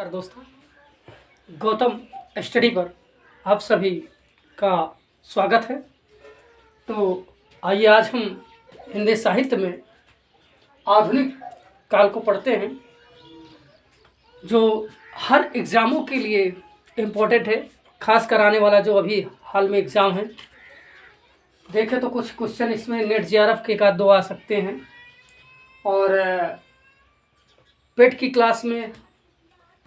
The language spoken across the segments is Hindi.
नमस्कार दोस्तों, गौतम स्टडी पर आप सभी का स्वागत है। तो आइए आज हम हिंदी साहित्य में आधुनिक काल को पढ़ते हैं, जो हर एग्ज़ामों के लिए इम्पोर्टेंट है, खास कर आने वाला जो अभी हाल में एग्ज़ाम है। देखें तो कुछ क्वेश्चन इसमें नेट जेआरएफ के एक आध दो आ सकते हैं, और पेट की क्लास में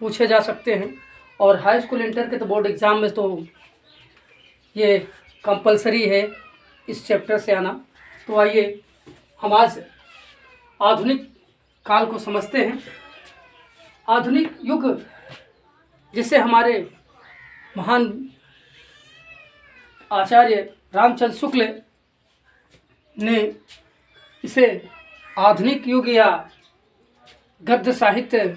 पूछे जा सकते हैं, और हाई स्कूल इंटर के तो बोर्ड एग्ज़ाम में तो ये कंपलसरी है इस चैप्टर से आना। तो आइए हम आज आधुनिक काल को समझते हैं। आधुनिक युग जिसे हमारे महान आचार्य रामचंद्र शुक्ल ने इसे आधुनिक युग या गद्य साहित्य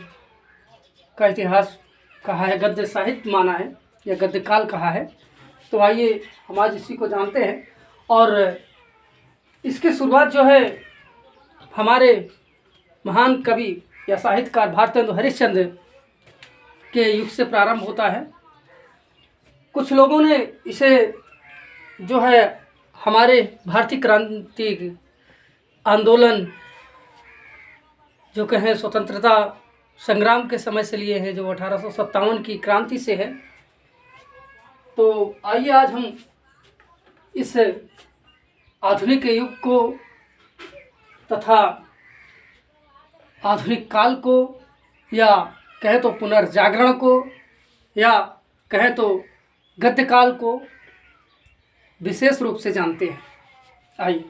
का इतिहास कहा है, गद्य साहित्य माना है या गद्य काल कहा है। तो आइए हम आज इसी को जानते हैं, और इसकी शुरुआत जो है हमारे महान कवि या साहित्यकार भारतेंदु हरिश्चंद्र के युग से प्रारंभ होता है। कुछ लोगों ने इसे जो है हमारे भारतीय क्रांति आंदोलन जो कहें स्वतंत्रता संग्राम के समय से लिए हैं, जो 1857 की क्रांति से है। तो आइए आज हम इस आधुनिक युग को तथा आधुनिक काल को, या कहें तो पुनर्जागरण को, या कहें तो गद्य काल को विशेष रूप से जानते हैं। आइए,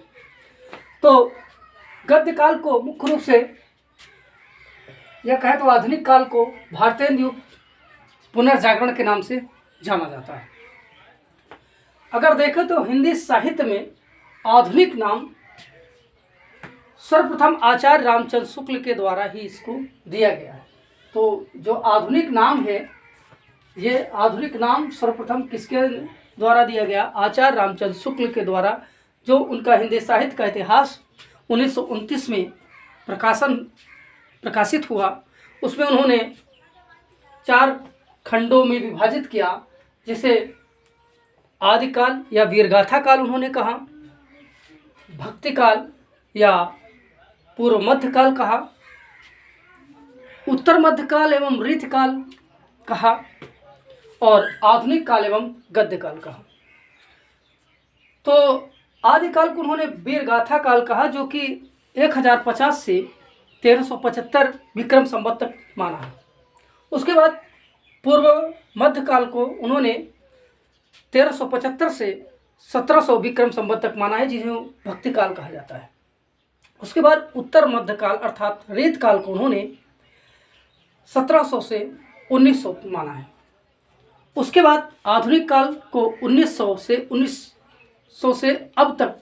तो गद्य काल को मुख्य रूप से, या कहे तो आधुनिक काल को भारतेंदु युग पुनर्जागरण के नाम से जाना जाता है। अगर देखें तो हिंदी साहित्य में आधुनिक नाम सर्वप्रथम आचार्य रामचंद्र शुक्ल के द्वारा ही इसको दिया गया है। तो जो आधुनिक नाम है, ये आधुनिक नाम सर्वप्रथम किसके द्वारा दिया गया? आचार्य रामचंद्र शुक्ल के द्वारा, जो उनका हिंदी साहित्य का इतिहास 1929 में प्रकाशित हुआ। उसमें उन्होंने 4 खंडों में विभाजित किया, जिसे आदिकाल या वीरगाथा काल उन्होंने कहा, भक्ति काल या पूर्व मध्य काल कहा, उत्तर मध्य काल एवं रीत काल कहा, और आधुनिक काल एवं गद्य काल कहा। तो आदिकाल को उन्होंने वीरगाथा काल कहा, जो कि 1050 से 1375 विक्रम संवत तक माना है। उसके बाद पूर्व मध्य काल को उन्होंने 1375 से 1700 विक्रम संवत तक माना है, जिसे भक्ति काल कहा जाता है। उसके बाद उत्तर मध्य काल अर्थात रीत काल को उन्होंने 1700 से 1900 माना है। उसके बाद आधुनिक काल को 1900 से अब तक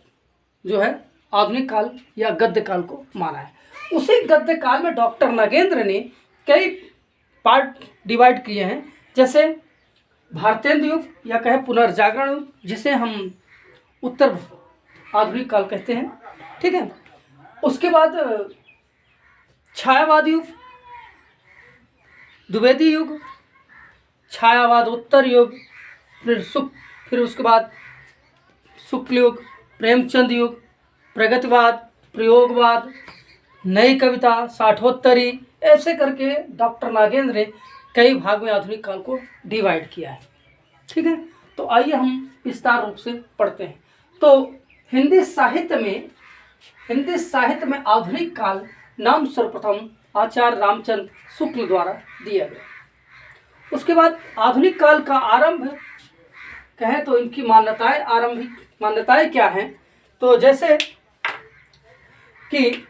जो है आधुनिक काल या गद्य काल को माना है। उसी गद्य काल में डॉक्टर नगेंद्र ने कई पार्ट डिवाइड किए हैं, जैसे भारतेंदु युग या कहे पुनर्जागरण युग, जिसे हम उत्तर आधुनिक काल कहते हैं, ठीक है। उसके बाद छायावाद युग, द्विवेदी युग, छायावाद उत्तर युग, फिर उसके बाद शुक्ल युग, प्रेमचंद युग, प्रगतिवाद, प्रयोगवाद, नई कविता, साठोत्तरी, ऐसे करके डॉक्टर नागेंद्र ने कई भाग में आधुनिक काल को डिवाइड किया है, ठीक है। तो आइए हम विस्तार रूप से पढ़ते हैं। तो हिंदी साहित्य में आधुनिक काल नाम सर्वप्रथम आचार्य रामचंद्र शुक्ल द्वारा दिया गया। उसके बाद आधुनिक काल का आरंभ कहें तो इनकी मान्यताएं, आरंभिक मान्यताएं क्या हैं? तो जैसे कि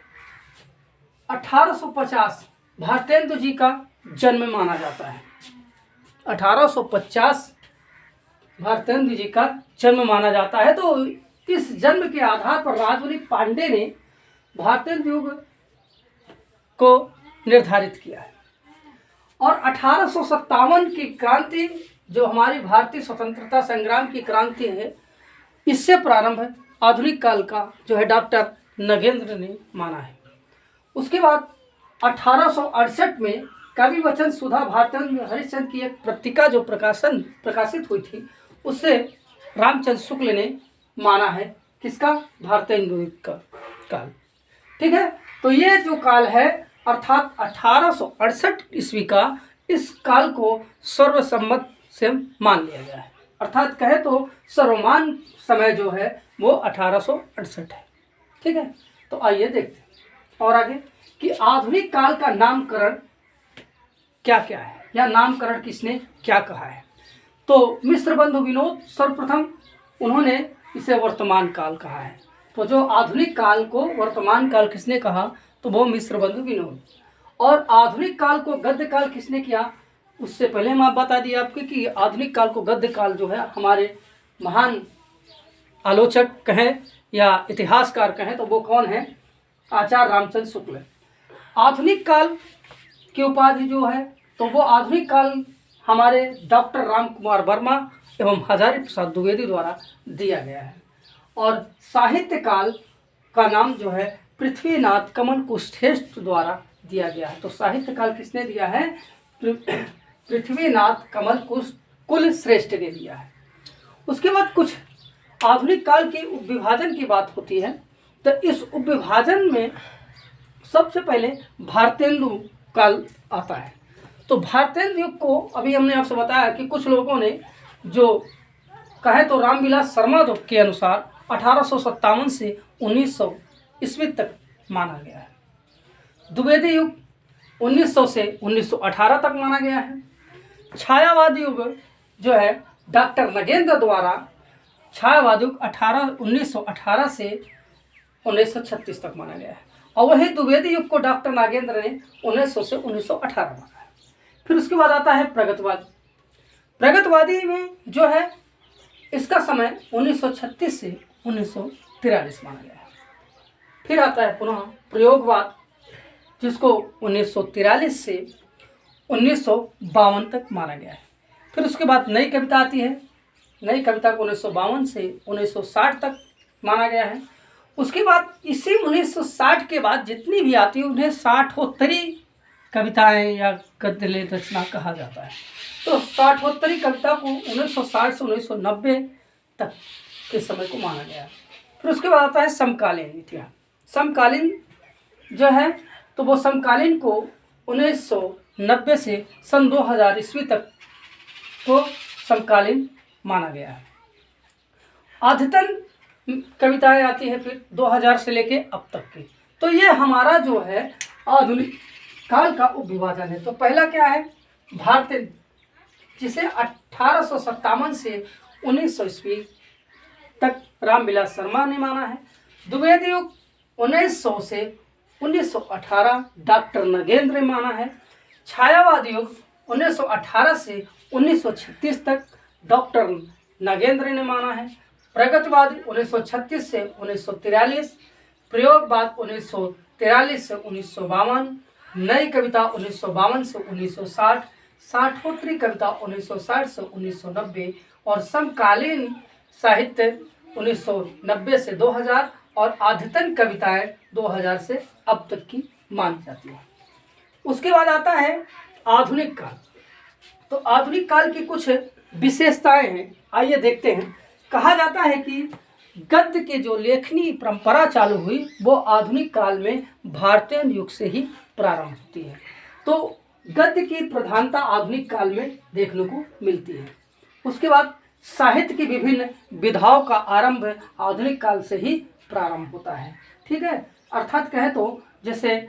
1850 भारतेंदु जी का जन्म माना जाता है। 1850 भारतेंदु जी का जन्म माना जाता है। तो इस जन्म के आधार पर राजवली पांडे ने भारतेंदु युग को निर्धारित किया है, और 1857 की क्रांति, जो हमारी भारतीय स्वतंत्रता संग्राम की क्रांति है, इससे प्रारंभ आधुनिक काल का जो है डॉक्टर नगेंद्र ने माना है। उसके बाद 1868 में काव्य वचन सुधा भारतेंदु हरिश्चंद्र की एक पत्रिका जो प्रकाशित हुई थी, उससे रामचंद्र शुक्ल ने माना है किसका, भारतेंदु का काल। ठीक है, तो ये जो काल है अर्थात 1868 ईस्वी का, इस काल को सर्वसम्मत से मान लिया गया है। अर्थात कहे तो सर्वमान समय जो है वो 1868 है। ठीक है, तो आइए देखते हैं और आगे कि आधुनिक काल का नामकरण क्या क्या है या नामकरण किसने क्या कहा है। तो मिश्र बंधु विनोद सर्वप्रथम उन्होंने इसे वर्तमान काल कहा है। तो जो आधुनिक काल को वर्तमान काल किसने कहा, तो वो मिश्र बंधु विनोद। और आधुनिक काल को गद्य काल किसने किया, उससे पहले हम आप बता दिए आपके कि आधुनिक काल को गद्य काल जो है हमारे महान आलोचक कहें या इतिहासकार कहें तो वो कौन है, आचार्य रामचंद्र शुक्ल। आधुनिक काल की उपाधि जो है तो वो आधुनिक काल हमारे डॉक्टर राम कुमार वर्मा एवं हजारी प्रसाद द्विवेदी द्वारा दिया गया है। और साहित्य काल का नाम जो है पृथ्वीनाथ कमल कुलश्रेष्ठ द्वारा दिया गया है। तो साहित्य काल किसने दिया है, पृथ्वीनाथ कमल कुलश्रेष्ठ ने दिया है। उसके बाद कुछ आधुनिक काल के उपविभाजन की बात होती है। तो इस उपविभाजन में सबसे पहले भारतेंदु काल आता है। तो भारतेंदु युग को अभी हमने आपसे बताया कि कुछ लोगों ने जो कहे तो रामविलास शर्मा के अनुसार 1857 से 1900 ईस्वी तक माना गया है। द्विवेदी युग 1900 से 1918 तक माना गया है। छायावादी युग जो है डॉक्टर नगेंद्र द्वारा छायावादी युग 1918 से 1936 तक माना गया है। और वही द्विवेदी युग को डॉक्टर नागेंद्र ने 1900 से 1918 माना है। फिर उसके बाद आता है प्रगतवादी। प्रगतवादी में जो है इसका समय 1936 से 1943 माना गया है। फिर आता है पुनः प्रयोगवाद, जिसको 1943 से 1952 तक माना गया है। फिर उसके बाद नई कविता आती है। नई कविता को 1952 से 1960 तक माना गया है। उसके बाद इसी 1960 के बाद जितनी भी आती है उन्हें साठोत्तरी कविताएं या गद्य रचना कहा जाता है। तो साठोत्तरी कविता को 1960 से 1990 तक के समय को माना गया है। फिर उसके बाद आता है समकालीन इतिहास। समकालीन जो है तो वो समकालीन को 1990 से सन 2000 ईस्वी तक को समकालीन माना गया है। अद्यतन कविताएं आती है फिर 2000 से लेके अब तक की। तो ये हमारा जो है आधुनिक काल का उपविभाजन है। तो पहला क्या है, भारतीय, जिसे 1857 से 1900 ईस्वी तक रामविलास शर्मा ने माना है। द्विवेदी युग 1900 से 1918 डॉक्टर नगेंद्र ने माना है। छायावादी युग 1918 से 1936 तक डॉक्टर नगेंद्र ने माना है। प्रगतिवाद 1936 से 1943, प्रयोगवाद 1943 से 1952, नई कविता 1952 से 1960, साठोत्तरी कविता 1960 से 1990 और समकालीन साहित्य 1990 से 2000 और अद्यतन कविताएं 2000 से अब तक की मानी जाती है। उसके बाद आता है आधुनिक काल। तो आधुनिक काल की कुछ विशेषताएं हैं, आइए देखते हैं। कहा जाता है कि गद्य के जो लेखनी परंपरा चालू हुई वो आधुनिक काल में भारतीय युग से ही प्रारंभ होती है। तो गद्य की प्रधानता आधुनिक काल में देखने को मिलती है। उसके बाद साहित्य की विभिन्न विधाओं का आरंभ आधुनिक काल से ही प्रारंभ होता है। ठीक है, अर्थात कहे तो जैसे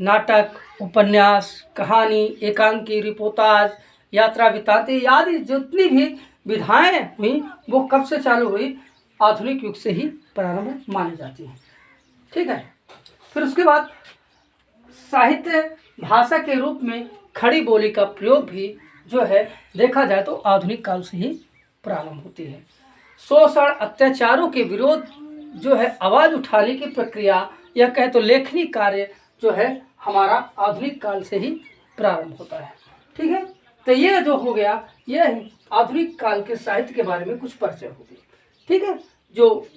नाटक, उपन्यास, कहानी, एकांकी, रिपोर्टाज, यात्रा वृत्तांत आदि जितनी भी विधाएं हुई वो कब से चालू हुई, आधुनिक युग से ही प्रारंभ मानी जाती है। ठीक है, फिर उसके बाद साहित्य भाषा के रूप में खड़ी बोली का प्रयोग भी जो है देखा जाए तो आधुनिक काल से ही प्रारंभ होती है। शोषण अत्याचारों के विरोध जो है आवाज़ उठाने की प्रक्रिया या कहे तो लेखनी कार्य जो है हमारा आधुनिक काल से ही प्रारंभ होता है। ठीक है, तो ये जो हो गया यह आधुनिक काल के साहित्य के बारे में कुछ परिचय हो गई। ठीक है, जो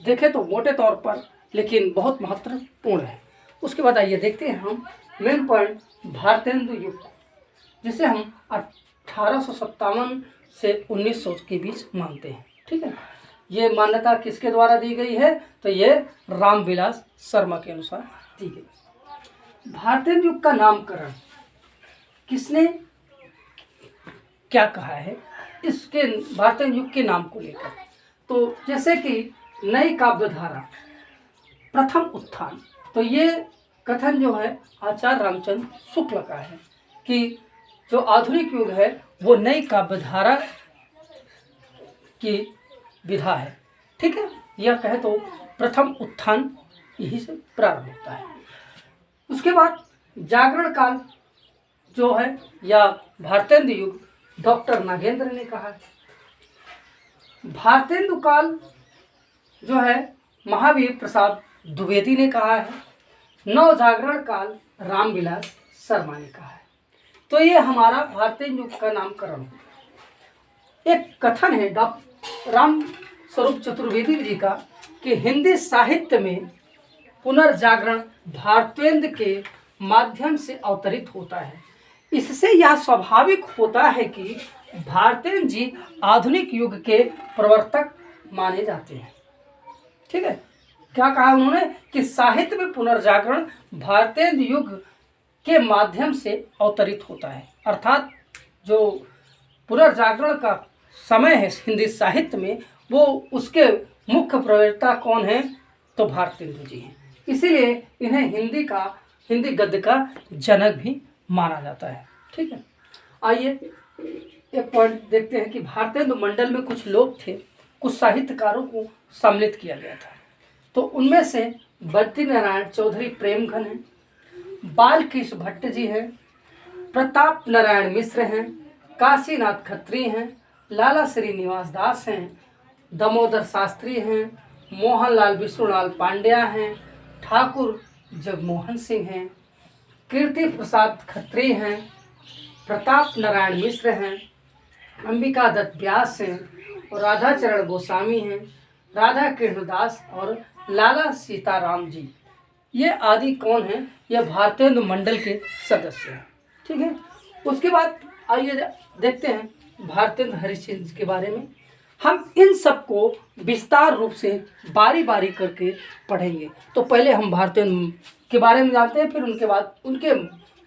देखें तो मोटे तौर पर लेकिन बहुत महत्वपूर्ण है। उसके बाद आइए देखते हैं हम मेन पॉइंट भारतेंदु युग, जिसे हम 1857 से 1900 के बीच मानते हैं। ठीक है, ये मान्यता किसके द्वारा दी गई है? तो ये रामविलास शर्मा के अनुसार दी गई। भारतेंदु युग का नामकरण किसने क्या कहा है इसके भारतेंदु युग के नाम को लेकर? तो जैसे कि नई काव्यधारा, प्रथम उत्थान, तो ये कथन जो है आचार्य रामचंद्र शुक्ल का है कि जो आधुनिक युग है वो नई काव्यधारा की विधा है। ठीक है, यह कहे तो प्रथम उत्थान यही से प्रारंभ होता है। उसके बाद जागरण काल जो है या भारतेंदु युग डॉक्टर नागेंद्र ने कहा है। भारतेंदु काल जो है महावीर प्रसाद द्विवेदी ने कहा है। नव जागरण काल रामविलास शर्मा ने कहा है। तो ये हमारा भारतेंदु युग का नामकरण। एक कथन है डॉक्टर राम स्वरूप चतुर्वेदी जी का कि हिंदी साहित्य में पुनर्जागरण भारतेंदु के माध्यम से अवतरित होता है। इससे यह स्वाभाविक होता है कि भारतेंदु जी आधुनिक युग के प्रवर्तक माने जाते हैं। ठीक है, क्या कहा उन्होंने कि साहित्य में पुनर्जागरण भारतेंदु युग के माध्यम से अवतरित होता है, अर्थात जो पुनर्जागरण का समय है हिंदी साहित्य में वो उसके मुख्य प्रवक्ता कौन है? तो भारतेंदु जी हैं। इसीलिए इन्हें हिंदी गद्य का जनक भी माना जाता है। ठीक है, आइए एक पॉइंट देखते हैं कि भारतेंदु मंडल में कुछ लोग थे, कुछ साहित्यकारों को सम्मिलित किया गया था। तो उनमें से बद्री नारायण चौधरी प्रेमघन हैं, बालकृष्ण भट्ट जी हैं, प्रताप नारायण मिश्र हैं, काशीनाथ खत्री हैं, लाला श्रीनिवास दास हैं, दामोदर शास्त्री हैं, मोहनलाल विष्णुलाल पांड्या हैं, ठाकुर जगमोहन सिंह हैं, कीर्ति प्रसाद खत्री हैं, प्रताप नारायण मिश्र हैं, अंबिका दत्त व्यास हैं और राधाचरण गोस्वामी हैं, राधा कृष्णदास और लाला सीताराम जी। ये आदि कौन हैं? ये भारतेंदु मंडल के सदस्य हैं। ठीक है, उसके बाद आइए देखते हैं भारतेंदु हरिश्चंद्र के बारे में। हम इन सबको विस्तार रूप से बारी बारी करके पढ़ेंगे। तो पहले हम भारतेंदु के बारे में जानते हैं, फिर उनके बाद उनके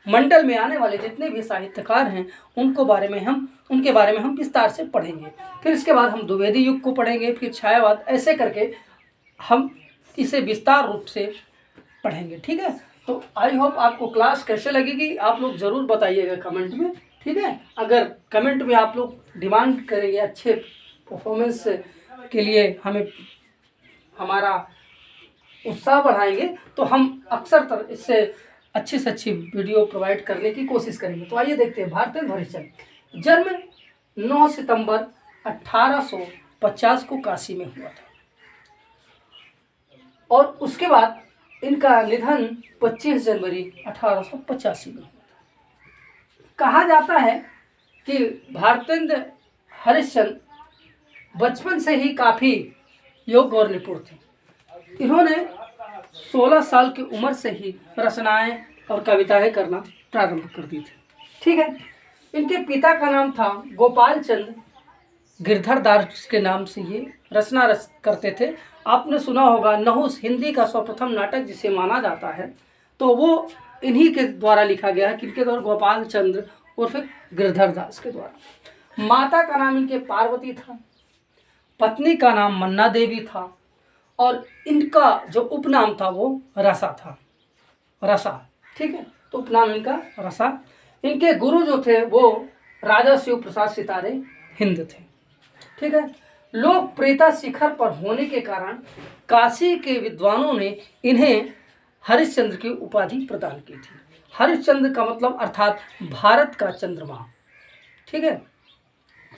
मंडल में आने वाले जितने भी साहित्यकार हैं उनके बारे में हम विस्तार से पढ़ेंगे। फिर इसके बाद हम द्विवेदी युग को पढ़ेंगे, फिर छायावाद, ऐसे करके हम इसे विस्तार रूप से पढ़ेंगे। ठीक है, तो आई होप आपको क्लास कैसे लगेगी आप लोग ज़रूर बताइएगा कमेंट में। ठीक है, अगर कमेंट में आप लोग डिमांड करेंगे अच्छे परफॉर्मेंस के लिए, हमें हमारा उत्साह बढ़ाएंगे, तो हम अक्सर इससे अच्छी से अच्छी वीडियो प्रोवाइड करने की कोशिश करेंगे। तो आइए देखते हैं भारतेंदु हरिश्चंद्र। जन्म 9 सितंबर 1850 को काशी में हुआ था और उसके बाद इनका निधन 25 जनवरी 1885 में हुआ था। कहा जाता है कि भारतेंदु हरिश्चंद्र बचपन से ही काफ़ी योग्य और निपुण थे। इन्होंने 16 साल की उम्र से ही रचनाएं और कविताएं करना प्रारंभ कर दी थी। ठीक है, इनके पिता का नाम था गोपाल चंद गिरधर दास के नाम से ये रचना करते थे। आपने सुना होगा नहुस हिंदी का सर्वप्रथम नाटक जिसे माना जाता है, तो वो इन्हीं के द्वारा लिखा गया है। किनके द्वारा? गोपाल चंद्र और फिर गिरधर दास के द्वारा। माता का नाम इनके पार्वती था, पत्नी का नाम मन्ना देवी था और इनका जो उपनाम था वो रसा था, रसा। ठीक है, तो उपनाम इनका रसा। इनके गुरु जो थे वो राजा शिव प्रसाद सितारे हिंद थे। ठीक है, लोकप्रियता शिखर पर होने के कारण काशी के विद्वानों ने इन्हें हरिश्चंद्र की उपाधि प्रदान की थी। हरिश्चंद्र का मतलब अर्थात भारत का चंद्रमा। ठीक है,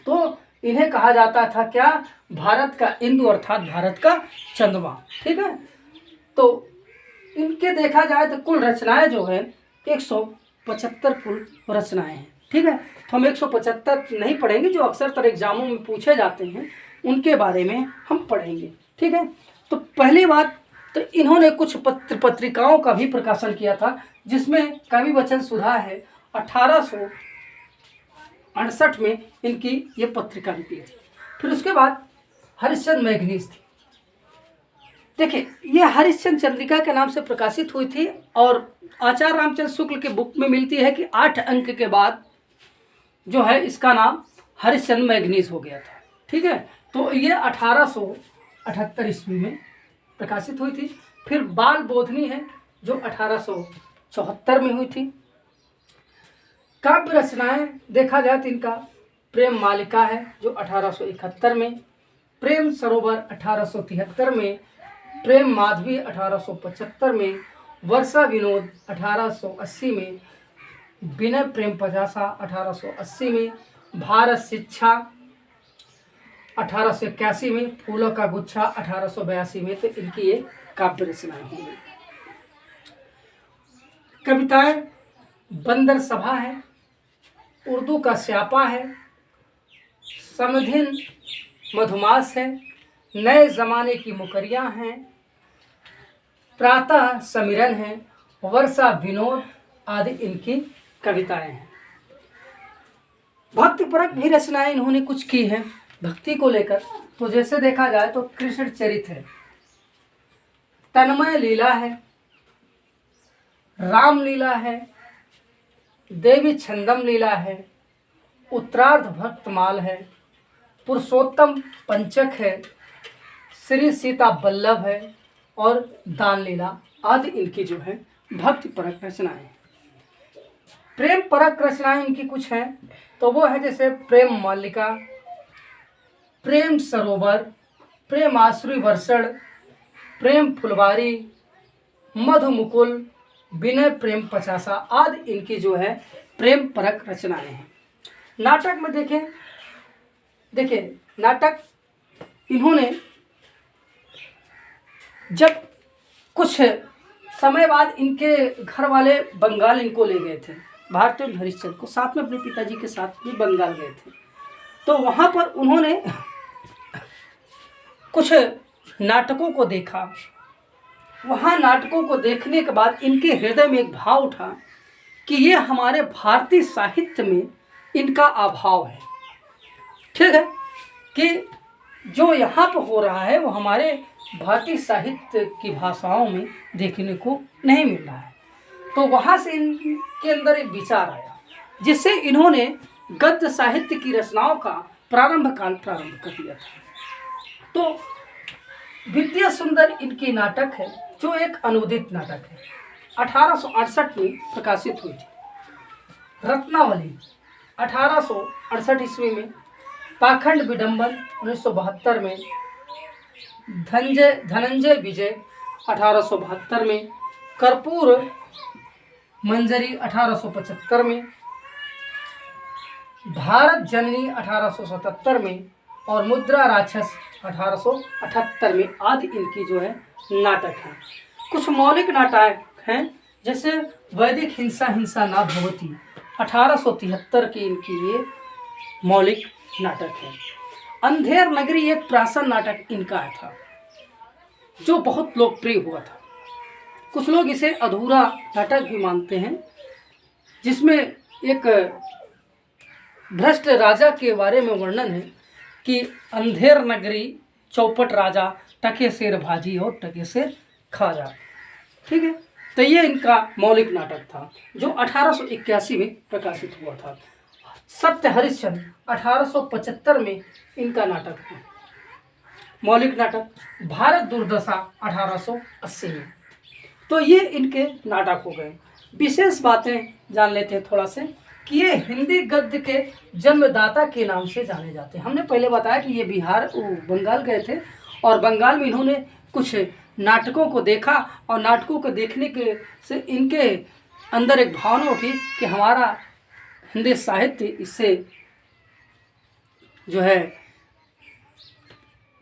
तो इन्हें कहा जाता था क्या? भारत का इंदु अर्थात भारत का चंद्रमा। ठीक है, तो इनके देखा जाए तो कुल रचनाएं जो है 175 कुल रचनाएं हैं। ठीक है, तो हम 175 नहीं पढ़ेंगे, जो अक्सर एग्जामों में पूछे जाते हैं उनके बारे में हम पढ़ेंगे। ठीक है, तो पहली बात तो इन्होंने कुछ पत्रिकाओं का भी प्रकाशन किया था जिसमें कवि वचन सुधा है। 1868 में इनकी ये पत्रिका निकली थी। फिर उसके बाद हरिश्चंद्र मैगनीज थी। देखिए, ये हरिश्चंद्र चंद्रिका के नाम से प्रकाशित हुई थी और आचार्य रामचंद्र शुक्ल के बुक में मिलती है कि 8 अंक के बाद जो है इसका नाम हरिश्चंद्र मैगनीज हो गया था। ठीक है, तो ये 1878 ईस्वी में प्रकाशित हुई थी। फिर बाल बोधनी है जो 1874 में हुई थी। काव्य रचनाएं देखा जाए तो इनका प्रेम मालिका है जो 1871 में, प्रेम सरोवर 1873 में, प्रेम माधवी 1875 में, वर्षा विनोद 1880 में, विनय प्रेम पचासा 1880 में, भारत शिक्षा 1881 में, फूलों का गुच्छा 1882 में। तो इनकी ये काव्य रचनाएं होंगी। कविताएं बंदर सभा है, उर्दू का स्यापा है, समधिन मधुमास है, नए ज़माने की मुकरियाँ हैं, प्रातः समिरन है, वर्षा विनोद आदि इनकी कविताएं हैं। भक्तिपरक भी रचनाएं इन्होंने कुछ की हैं भक्ति को लेकर। तो जैसे देखा जाए तो कृष्ण चरित है, तन्मय लीला है, राम लीला है, देवी छंदम लीला है, उत्तरार्ध भक्तमाल है, पुरुषोत्तम पंचक है, श्री सीता बल्लभ है और दान लीला आदि इनकी जो है भक्ति परक रचनाएं। प्रेम परक रचनाएं इनकी कुछ हैं तो वो है जैसे प्रेम मालिका, प्रेम सरोवर, प्रेम आश्री वर्षण, प्रेम फुलवारी, मधु मुकुल, विनय प्रेम पचासा आदि इनकी जो है प्रेम परक रचनाएं हैं। नाटक में देखिए नाटक इन्होंने जब कुछ समय बाद इनके घर वाले बंगाल इनको ले गए थे, भारतीय हरिश्चंद्र को साथ में अपने पिताजी के साथ भी बंगाल गए थे। तो वहाँ पर उन्होंने कुछ नाटकों को देखा। वहाँ नाटकों को देखने के बाद इनके हृदय में एक भाव उठा कि ये हमारे भारतीय साहित्य में इनका अभाव है। ठीक है, कि जो यहाँ पर हो रहा है वो हमारे भारतीय साहित्य की भाषाओं में देखने को नहीं मिल रहा है। तो वहाँ से इनके अंदर एक विचार आया जिससे इन्होंने गद्य साहित्य की रचनाओं का प्रारंभ कर दिया था। तो विद्या सुंदर इनकी नाटक है जो एक अनुदित नाटक है, 1868 में प्रकाशित हुई थी। रत्नावली 1868 ईस्वी में, पाखंड विडंबन 1972 में, धनंजय विजय 1872 में, कर्पूर मंजरी 1875 में, भारत जननी 1877 में और मुद्रा राक्षस 1878 में आदि इनकी जो है नाटक हैं। कुछ मौलिक नाटक हैं जैसे वैदिक हिंसा ना भवती 1873 की इनकी ये मौलिक नाटक है। अंधेर नगरी एक प्रासन नाटक इनका था जो बहुत लोकप्रिय हुआ था। कुछ लोग इसे अधूरा नाटक भी मानते हैं, जिसमें एक भ्रष्ट राजा के बारे में वर्णन है कि अंधेर नगरी चौपट राजा, टके शेर भाजी और टके शेर खाजा। ठीक है, तो ये इनका मौलिक नाटक था जो 1881 में प्रकाशित हुआ था। सत्य हरिश्चंद्र 1875 में इनका नाटक था, मौलिक नाटक। भारत दुर्दशा 1880 में। तो ये इनके नाटक हो गए। विशेष बातें जान लेते हैं थोड़ा से कि ये हिंदी गद्य के जन्मदाता के नाम से जाने जाते हैं। हमने पहले बताया कि ये बंगाल गए थे और बंगाल में इन्होंने कुछ नाटकों को देखा और नाटकों को देखने के से इनके अंदर एक भावना उठी कि हमारा हिंदी साहित्य इससे जो है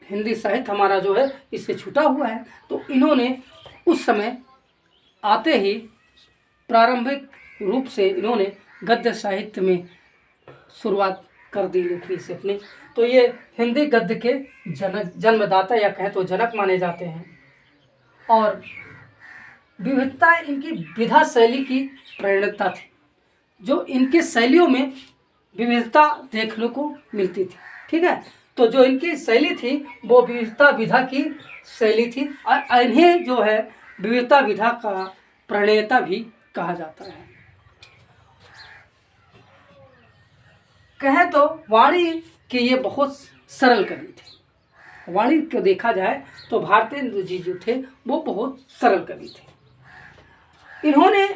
हिंदी साहित्य हमारा जो है इससे छूटा हुआ है। तो इन्होंने उस समय आते ही प्रारंभिक रूप से इन्होंने गद्य साहित्य में शुरुआत कर दी लिखने से अपने। तो ये हिंदी गद्य के जन्मदाता या कहें तो जनक माने जाते हैं। और विविधता इनकी विधा शैली की प्रेरणा थी, जो इनकी शैलियों में विविधता देखने को मिलती थी। ठीक है, तो जो इनकी शैली थी वो विविधता विधा की शैली थी, और इन्हें जो है विविधता विधा का प्रणेता भी कहा जाता है। कहें तो वाणी के ये बहुत सरल कवि थे। वाणी को देखा जाए तो भारतेंदु जी जो थे वो बहुत सरल कवि थे। इन्होंने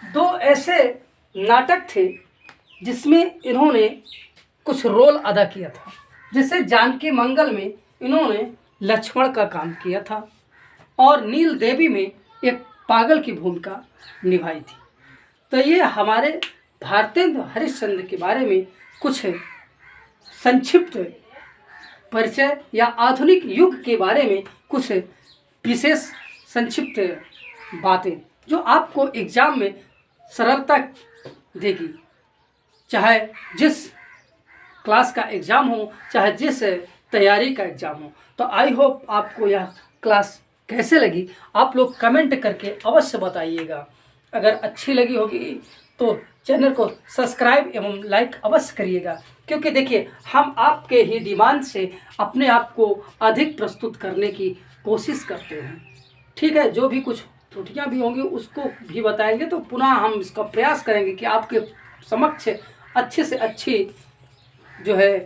दो ऐसे नाटक थे जिसमें इन्होंने कुछ रोल अदा किया था। जैसे जानकी मंगल में इन्होंने लक्ष्मण का काम किया था, और नील देवी में एक पागल की भूमिका निभाई थी। तो ये हमारे भारतेंदु हरिश्चंद्र के बारे में कुछ संक्षिप्त परिचय या आधुनिक युग के बारे में कुछ विशेष संक्षिप्त बातें जो आपको एग्जाम में सरलता देगी, चाहे जिस क्लास का एग्ज़ाम हो, चाहे जिस तैयारी का एग्ज़ाम हो। तो आई होप आपको यह क्लास कैसे लगी आप लोग कमेंट करके अवश्य बताइएगा। अगर अच्छी लगी होगी तो चैनल को सब्सक्राइब एवं लाइक अवश्य करिएगा, क्योंकि देखिए हम आपके ही डिमांड से अपने आप को अधिक प्रस्तुत करने की कोशिश करते हैं। ठीक है, जो भी कुछ त्रुटियां भी होंगी उसको भी बताएंगे, तो पुनः हम इसका प्रयास करेंगे कि आपके समक्ष अच्छे से अच्छी जो है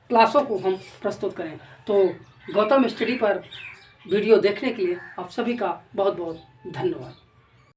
क्लासों को हम प्रस्तुत करें। तो गौतम स्टडी पर वीडियो देखने के लिए आप सभी का बहुत बहुत धन्यवाद।